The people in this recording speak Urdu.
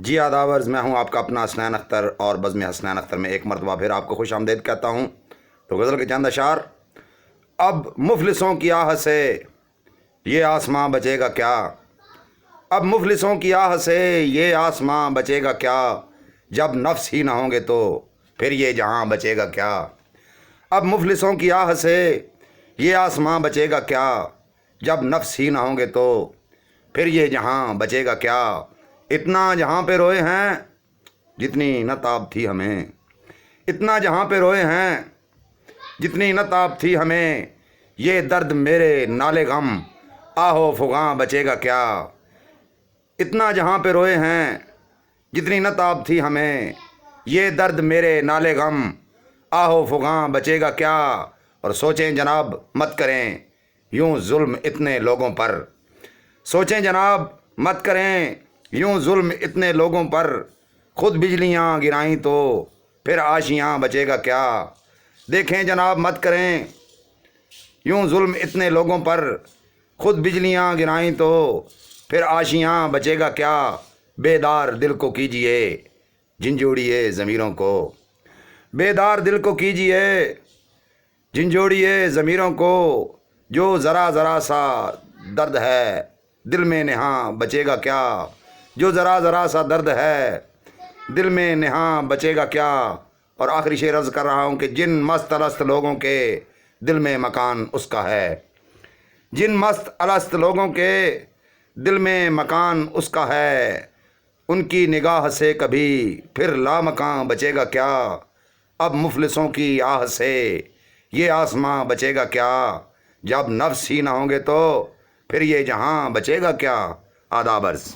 جی آدابرز، میں ہوں آپ کا اپنا حسنین اختر، اور بزم حسنین اختر میں ایک مرتبہ پھر آپ کو خوش آمدید کہتا ہوں۔ تو غزل کے چند اشعار۔ اب مفلسوں کی آہ سے یہ آسماں بچے گا کیا؟ اب مفلسوں کی آہ سے یہ آسماں بچے گا کیا؟ جب نفس ہی نہ ہوں گے تو پھر یہ جہاں بچے گا کیا؟ اب مفلسوں کی آہ سے یہ آسماں بچے گا کیا؟ جب نفس ہی نہ ہوں گے تو پھر یہ جہاں بچے گا کیا؟ اتنا جہاں پہ روئے ہیں جتنی نہ تاب تھی ہمیں، اتنا جہاں پہ روئے ہیں جتنی نہ تاب تھی ہمیں، یہ درد میرے نالے غم آہو فغاں بچے گا کیا؟ اتنا جہاں پہ روئے ہیں جتنی نہ تاب تھی ہمیں، یہ درد میرے نالے غم آہو فغاں بچے گا کیا؟ اور سوچیں جناب مت کریں یوں ظلم اتنے لوگوں پر، سوچیں جناب مت کریں یوں ظلم اتنے لوگوں پر، خود بجلیاں گرائیں تو پھر آشیاں بچے گا کیا؟ دیکھیں جناب مت کریں یوں ظلم اتنے لوگوں پر، خود بجلیاں گرائیں تو پھر آشیاں بچے گا کیا؟ بیدار دل کو کیجئے جھنجھوڑیے ضمیروں کو، بیدار دل کو کیجئے جھنجھوڑیے ضمیروں کو، جو ذرا ذرا سا درد ہے دل میں نہاں بچے گا کیا؟ جو ذرا ذرا سا درد ہے دل میں نہاں بچے گا کیا؟ اور آخری شعر عرض کر رہا ہوں کہ جن مست الست لوگوں کے دل میں مکان اس کا ہے، جن مست الست لوگوں کے دل میں مکان اس کا ہے، ان کی نگاہ سے کبھی پھر لامکاں بچے گا کیا؟ اب مفلسوں کی آہ سے یہ آسماں بچے گا کیا؟ جب نفس ہی نہ ہوں گے تو پھر یہ جہاں بچے گا کیا؟ آدابرز۔